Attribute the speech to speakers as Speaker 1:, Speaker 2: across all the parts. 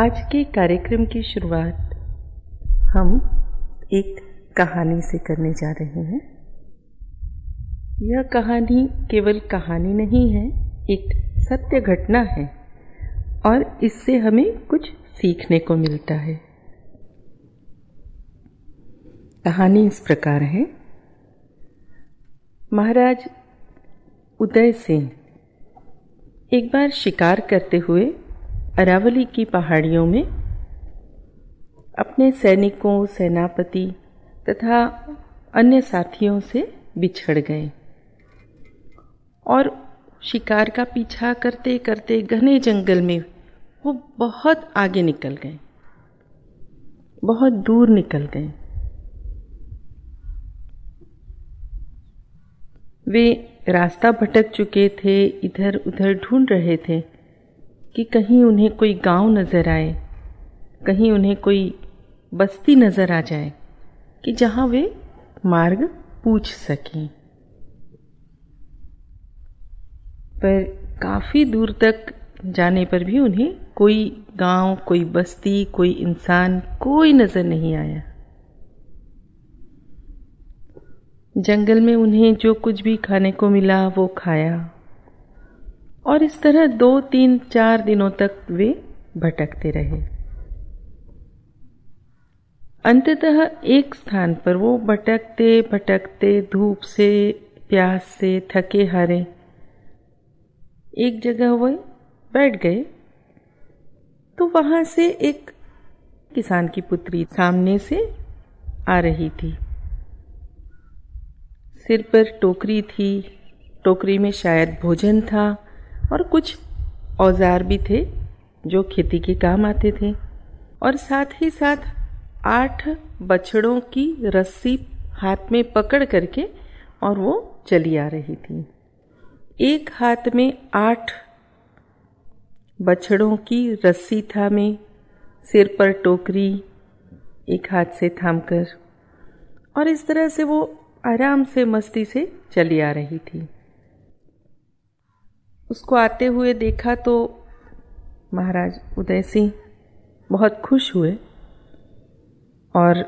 Speaker 1: आज के कार्यक्रम की शुरुआत हम एक कहानी से करने जा रहे हैं। यह कहानी केवल कहानी नहीं है, एक सत्य घटना है और इससे हमें कुछ सीखने को मिलता है। कहानी इस प्रकार है। महाराज उदय सिंह एक बार शिकार करते हुए अरावली की पहाड़ियों में अपने सैनिकों, सेनापति तथा अन्य साथियों से बिछड़ गए और शिकार का पीछा करते करते घने जंगल में वो बहुत आगे निकल गए, बहुत दूर निकल गए। वे रास्ता भटक चुके थे, इधर उधर ढूंढ रहे थे कि कहीं उन्हें कोई गांव नजर आए, कहीं उन्हें कोई बस्ती नजर आ जाए कि जहां वे मार्ग पूछ सकें। पर काफी दूर तक जाने पर भी उन्हें कोई गांव, कोई बस्ती, कोई इंसान, कोई नजर नहीं आया। जंगल में उन्हें जो कुछ भी खाने को मिला वो खाया और इस तरह 2, 3, 4 दिनों तक वे भटकते रहे। अंततः एक स्थान पर वो भटकते भटकते धूप से, प्यास से थके हारे एक जगह वो बैठ गए। तो वहां से एक किसान की पुत्री सामने से आ रही थी। सिर पर टोकरी थी, टोकरी में शायद भोजन था और कुछ औजार भी थे जो खेती के काम आते थे, और साथ ही साथ 8 बछड़ों की रस्सी हाथ में पकड़ करके और वो चली आ रही थी। एक हाथ में 8 बछड़ों की रस्सी थामे, सिर पर टोकरी एक हाथ से थामकर, और इस तरह से वो आराम से मस्ती से चली आ रही थी। उसको आते हुए देखा तो महाराज उदय सिंह बहुत खुश हुए और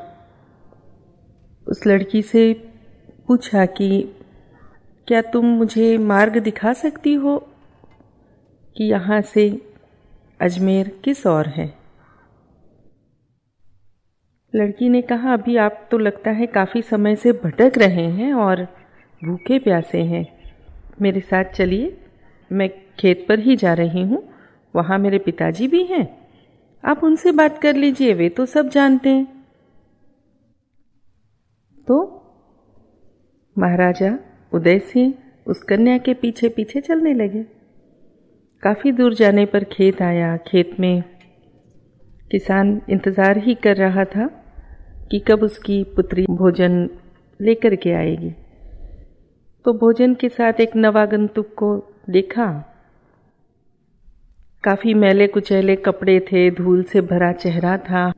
Speaker 1: उस लड़की से पूछा कि क्या तुम मुझे मार्ग दिखा सकती हो कि यहाँ से अजमेर किस ओर है? लड़की ने कहा, अभी आप तो लगता है काफ़ी समय से भटक रहे हैं और भूखे प्यासे हैं। मेरे साथ चलिए, मैं खेत पर ही जा रही हूँ, वहाँ मेरे पिताजी भी हैं, आप उनसे बात कर लीजिए, वे तो सब जानते हैं। तो महाराजा उदय सिंह उस कन्या के पीछे पीछे चलने लगे। काफ़ी दूर जाने पर खेत आया। खेत में किसान इंतज़ार ही कर रहा था कि कब उसकी पुत्री भोजन लेकर के आएगी। तो भोजन के साथ एक नवागंतुक को देखा। काफी मैले कुचैले कपड़े थे, धूल से भरा चेहरा था।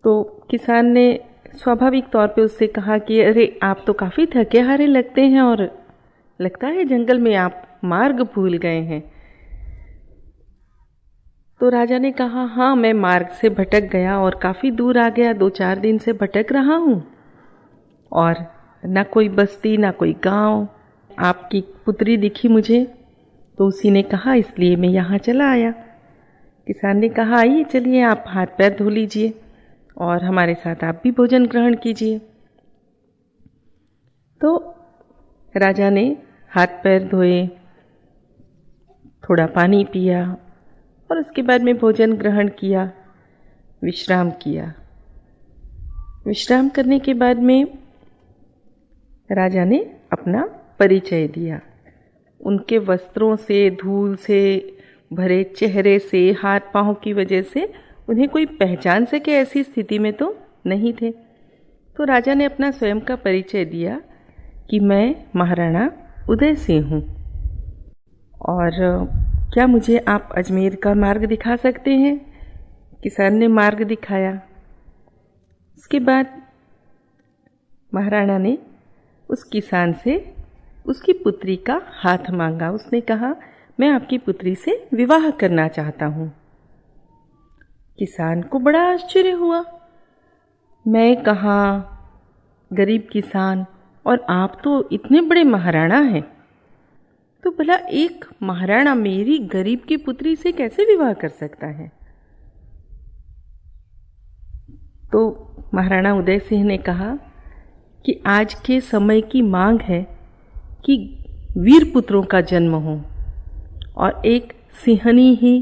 Speaker 1: तो किसान ने स्वाभाविक तौर पे उससे कहा कि अरे, आप तो काफी थके हारे लगते हैं और लगता है जंगल में आप मार्ग भूल गए हैं। तो राजा ने कहा, हाँ, मैं मार्ग से भटक गया और काफी दूर आ गया, 2-4 दिन से भटक रहा हूं और ना कोई बस्ती, ना कोई गांव। आपकी पुत्री दिखी मुझे, तो उसी ने कहा, इसलिए मैं यहाँ चला आया। किसान ने कहा, आइए चलिए, आप हाथ पैर धो लीजिए और हमारे साथ आप भी भोजन ग्रहण कीजिए। तो राजा ने हाथ पैर धोए, थोड़ा पानी पिया और उसके बाद में भोजन ग्रहण किया, विश्राम किया। विश्राम करने के बाद में राजा ने अपना परिचय दिया। उनके वस्त्रों से, धूल से भरे चेहरे से, हाथ पांव की वजह से उन्हें कोई पहचान सके ऐसी स्थिति में तो नहीं थे। तो राजा ने अपना स्वयं का परिचय दिया कि मैं महाराणा उदय सिंह हूँ और क्या मुझे आप अजमेर का मार्ग दिखा सकते हैं? किसान ने मार्ग दिखाया। उसके बाद महाराणा ने उस किसान से उसकी पुत्री का हाथ मांगा। उसने कहा, मैं आपकी पुत्री से विवाह करना चाहता हूँ। किसान को बड़ा आश्चर्य हुआ। मैं कहाँ गरीब किसान और आप तो इतने बड़े महाराणा हैं, तो भला एक महाराणा मेरी गरीब की पुत्री से कैसे विवाह कर सकता है? तो महाराणा उदय सिंह ने कहा कि आज के समय की मांग है कि वीर पुत्रों का जन्म हो और एक सिंहनी ही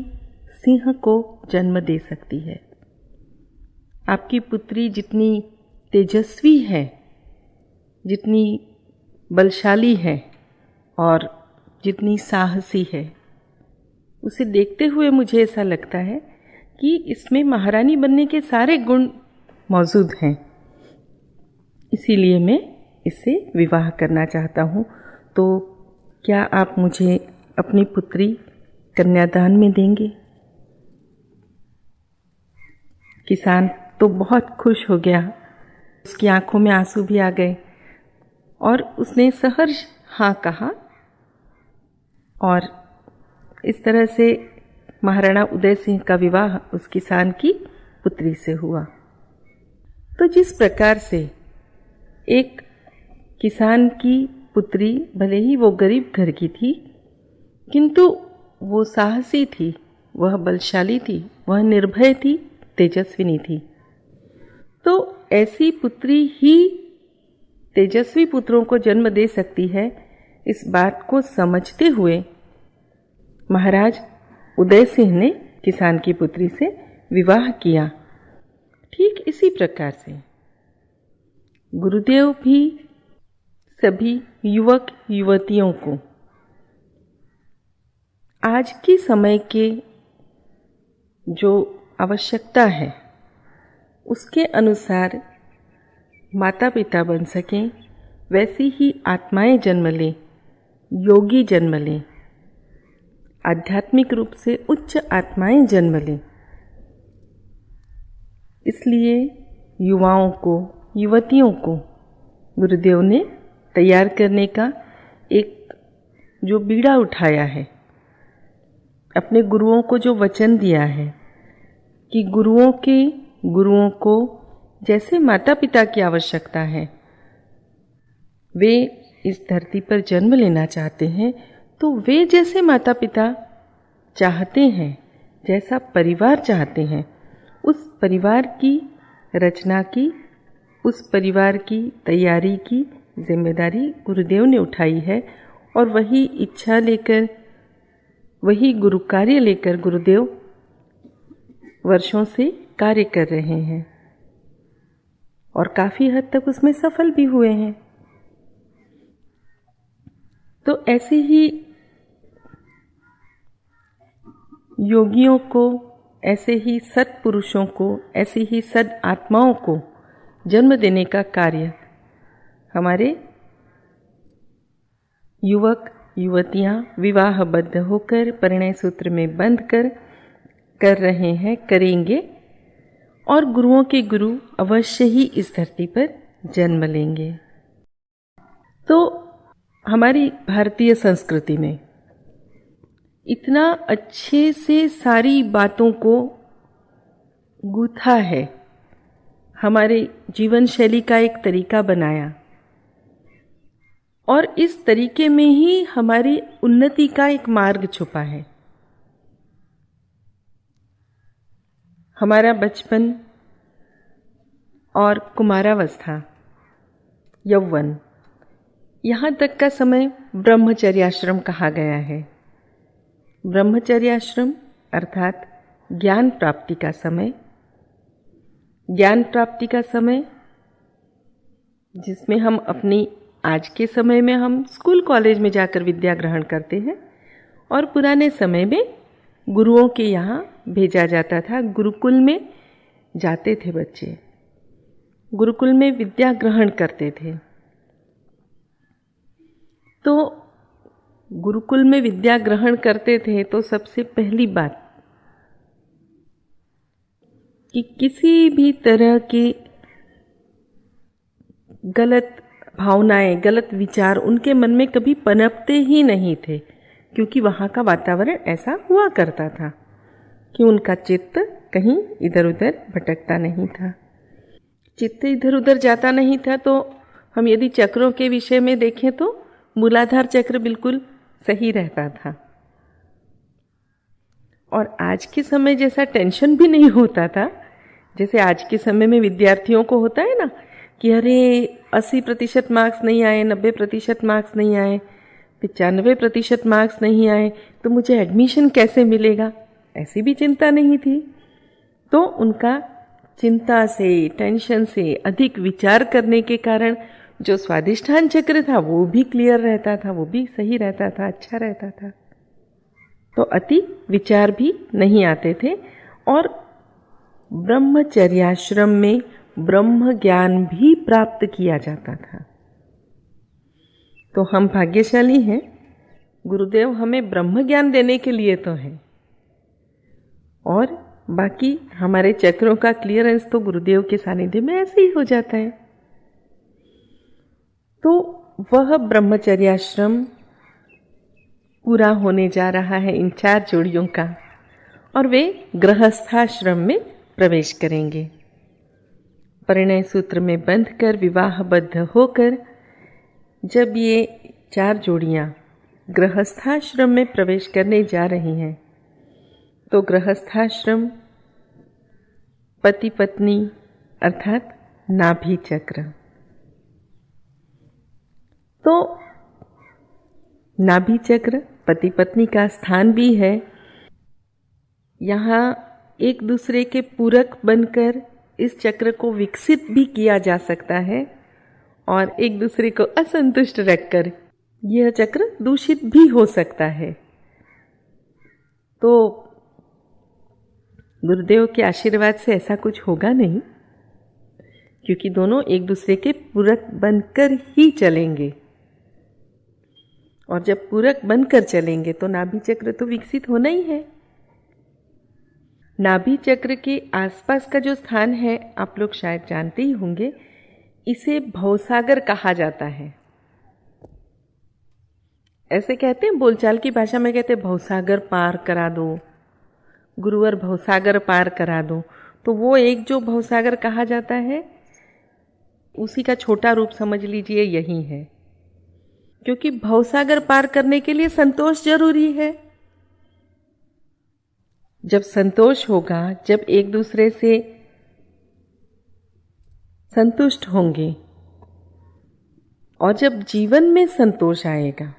Speaker 1: सिंह को जन्म दे सकती है। आपकी पुत्री जितनी तेजस्वी है, जितनी बलशाली है और जितनी साहसी है, उसे देखते हुए मुझे ऐसा लगता है कि इसमें महारानी बनने के सारे गुण मौजूद हैं। इसीलिए मैं इससे विवाह करना चाहता हूँ। तो क्या आप मुझे अपनी पुत्री कन्यादान में देंगे? किसान तो बहुत खुश हो गया, उसकी आंखों में आंसू भी आ गए और उसने सहर्ष हाँ कहा और इस तरह से महाराणा उदय सिंह का विवाह उस किसान की पुत्री से हुआ। तो जिस प्रकार से एक किसान की पुत्री, भले ही वो गरीब घर की थी, किंतु वो साहसी थी, वह बलशाली थी, वह निर्भय थी, तेजस्विनी थी, तो ऐसी पुत्री ही तेजस्वी पुत्रों को जन्म दे सकती है। इस बात को समझते हुए महाराज उदय सिंह ने किसान की पुत्री से विवाह किया। ठीक इसी प्रकार से गुरुदेव भी सभी युवक युवतियों को आज के समय के जो आवश्यकता है उसके अनुसार माता पिता बन सकें, वैसी ही आत्माएं जन्म लें, योगी जन्म लें, आध्यात्मिक रूप से उच्च आत्माएं जन्म लें। इसलिए युवाओं को, युवतियों को गुरुदेव ने तैयार करने का एक जो बीड़ा उठाया है, अपने गुरुओं को जो वचन दिया है कि गुरुओं को जैसे माता पिता की आवश्यकता है, वे इस धरती पर जन्म लेना चाहते हैं, तो वे जैसे माता पिता चाहते हैं, जैसा परिवार चाहते हैं, उस परिवार की रचना की, उस परिवार की तैयारी की जिम्मेदारी गुरुदेव ने उठाई है। और वही इच्छा लेकर, वही गुरु कार्य लेकर गुरुदेव वर्षों से कार्य कर रहे हैं और काफ़ी हद तक उसमें सफल भी हुए हैं। तो ऐसे ही योगियों को, ऐसे ही सत्पुरुषों को, ऐसी ही सद आत्माओं को जन्म देने का कार्य हमारे युवक युवतियां विवाहबद्ध होकर परिणय सूत्र में बंध कर रहे हैं, करेंगे, और गुरुओं के गुरु अवश्य ही इस धरती पर जन्म लेंगे। तो हमारी भारतीय संस्कृति में इतना अच्छे से सारी बातों को गूथा है, हमारे जीवन शैली का एक तरीका बनाया, और इस तरीके में ही हमारी उन्नति का एक मार्ग छुपा है। हमारा बचपन और कुमारावस्था, यौवन, यहाँ तक का समय ब्रह्मचर्याश्रम कहा गया है। ब्रह्मचर्याश्रम अर्थात ज्ञान प्राप्ति का समय, ज्ञान प्राप्ति का समय जिसमें हम अपनी, आज के समय में हम स्कूल कॉलेज में जाकर विद्या ग्रहण करते हैं, और पुराने समय में गुरुओं के यहाँ भेजा जाता था। गुरुकुल में जाते थे बच्चे, गुरुकुल में विद्या ग्रहण करते थे। तो गुरुकुल में विद्या ग्रहण करते थे तो सबसे पहली बात कि किसी भी तरह की गलत भावनाएं, गलत विचार उनके मन में कभी पनपते ही नहीं थे, क्योंकि वहाँ का वातावरण ऐसा हुआ करता था कि उनका चित्त कहीं इधर उधर भटकता नहीं था। चित्त इधर उधर जाता नहीं था। तो हम यदि चक्रों के विषय में देखें तो मूलाधार चक्र बिल्कुल सही रहता था, और आज के समय जैसा टेंशन भी नहीं होता था। जैसे आज के समय में विद्यार्थियों को होता है ना कि अरे 80% मार्क्स नहीं आए, 90% मार्क्स नहीं आए, 95% मार्क्स नहीं आए, तो मुझे एडमिशन कैसे मिलेगा, ऐसी भी चिंता नहीं थी। तो उनका चिंता से, टेंशन से अधिक विचार करने के कारण जो स्वादिष्ठान चक्र था वो भी क्लियर रहता था, वो भी सही रहता था, अच्छा रहता था। तो अति विचार भी नहीं आते थे, और ब्रह्मचर्याश्रम में ब्रह्म ज्ञान भी प्राप्त किया जाता था। तो हम भाग्यशाली हैं, गुरुदेव हमें ब्रह्म ज्ञान देने के लिए तो हैं, और बाकी हमारे चक्रों का क्लियरेंस तो गुरुदेव के सानिध्य में ऐसे ही हो जाता है। तो वह ब्रह्मचर्याश्रम पूरा होने जा रहा है इन 4 जोड़ियों का, और वे गृहस्थाश्रम में प्रवेश करेंगे। परिणय सूत्र में बंधकर विवाहबद्ध होकर जब ये 4 जोड़ियां गृहस्थाश्रम में प्रवेश करने जा रही हैं, तो गृहस्थाश्रम पति पत्नी अर्थात नाभि चक्र। तो नाभि चक्र पति पत्नी का स्थान भी है। यहाँ एक दूसरे के पूरक बनकर इस चक्र को विकसित भी किया जा सकता है, और एक दूसरे को असंतुष्ट रखकर यह चक्र दूषित भी हो सकता है। तो गुरुदेव के आशीर्वाद से ऐसा कुछ होगा नहीं, क्योंकि दोनों एक दूसरे के पूरक बनकर ही चलेंगे, और जब पूरक बनकर चलेंगे तो नाभि चक्र तो विकसित होना ही है। नाभि चक्र के आसपास का जो स्थान है आप लोग शायद जानते ही होंगे, इसे भवसागर कहा जाता है। ऐसे कहते हैं, बोलचाल की भाषा में कहते हैं भवसागर पार करा दो, गुरुवर भवसागर पार करा दो। तो वो एक जो भवसागर कहा जाता है उसी का छोटा रूप समझ लीजिए यही है, क्योंकि भवसागर पार करने के लिए संतोष जरूरी है। जब संतोष होगा, जब एक दूसरे से संतुष्ट होंगे, और जब जीवन में संतोष आएगा,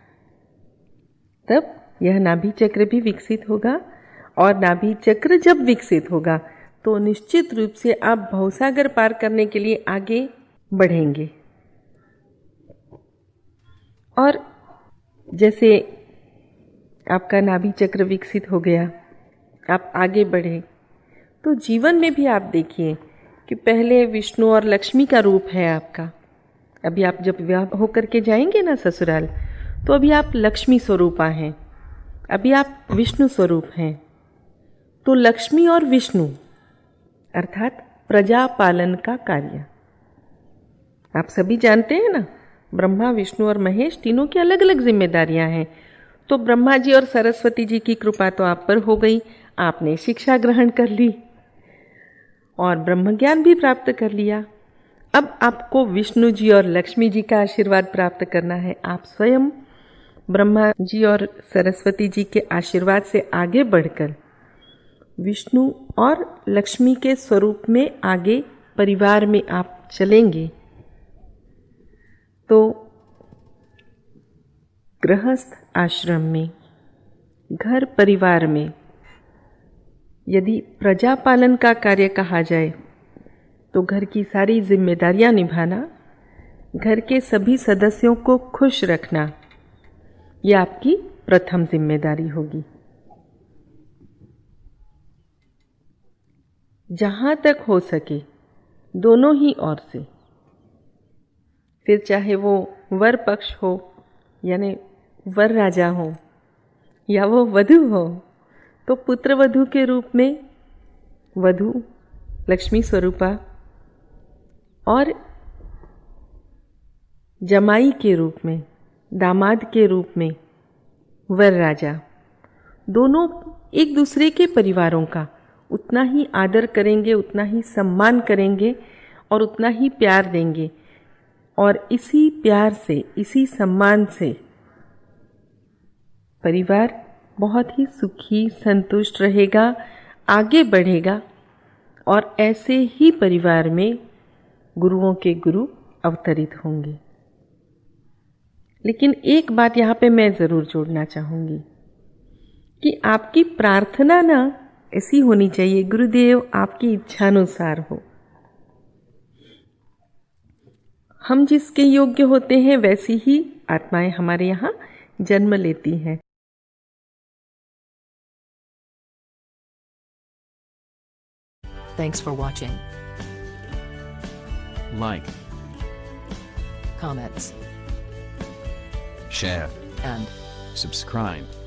Speaker 1: तब यह नाभि चक्र भी विकसित होगा। और नाभि चक्र जब विकसित होगा तो निश्चित रूप से आप भवसागर पार करने के लिए आगे बढ़ेंगे। और जैसे आपका नाभि चक्र विकसित हो गया, आप आगे बढ़े, तो जीवन में भी आप देखिए कि पहले विष्णु और लक्ष्मी का रूप है आपका। अभी आप जब विवाह होकर के जाएंगे ना ससुराल, तो अभी आप लक्ष्मी स्वरूपा हैं, अभी आप विष्णु स्वरूप हैं। तो लक्ष्मी और विष्णु अर्थात प्रजा पालन का कार्य आप सभी जानते हैं ना, ब्रह्मा विष्णु और महेश तीनों की अलग अलग जिम्मेदारियां हैं। तो ब्रह्मा जी और सरस्वती जी की कृपा तो आप पर हो गई, आपने शिक्षा ग्रहण कर ली और ब्रह्म ज्ञान भी प्राप्त कर लिया। अब आपको विष्णु जी और लक्ष्मी जी का आशीर्वाद प्राप्त करना है। आप स्वयं ब्रह्मा जी और सरस्वती जी के आशीर्वाद से आगे बढ़कर विष्णु और लक्ष्मी के स्वरूप में आगे परिवार में आप चलेंगे। तो गृहस्थ आश्रम में, घर परिवार में यदि प्रजा पालन का कार्य कहा जाए तो घर की सारी जिम्मेदारियां निभाना, घर के सभी सदस्यों को खुश रखना, यह आपकी प्रथम जिम्मेदारी होगी। जहां तक हो सके दोनों ही ओर से, फिर चाहे वो वर पक्ष हो यानी वर राजा हो या वो वधू हो, तो पुत्र वधू के रूप में वधू लक्ष्मी स्वरूपा और जमाई के रूप में, दामाद के रूप में वर राजा, दोनों एक दूसरे के परिवारों का उतना ही आदर करेंगे, उतना ही सम्मान करेंगे और उतना ही प्यार देंगे। और इसी प्यार से, इसी सम्मान से परिवार बहुत ही सुखी, संतुष्ट रहेगा, आगे बढ़ेगा। और ऐसे ही परिवार में गुरुओं के गुरु अवतरित होंगे। लेकिन एक बात यहाँ पे मैं ज़रूर जोड़ना चाहूँगी कि आपकी प्रार्थना ना ऐसी होनी चाहिए, गुरुदेव आपकी इच्छानुसार हो। हम जिसके योग्य होते हैं वैसी ही आत्माएं हमारे यहाँ जन्म लेती हैं।
Speaker 2: Thanks for watching.
Speaker 3: Like,
Speaker 2: Comments
Speaker 3: share,
Speaker 2: and
Speaker 3: subscribe.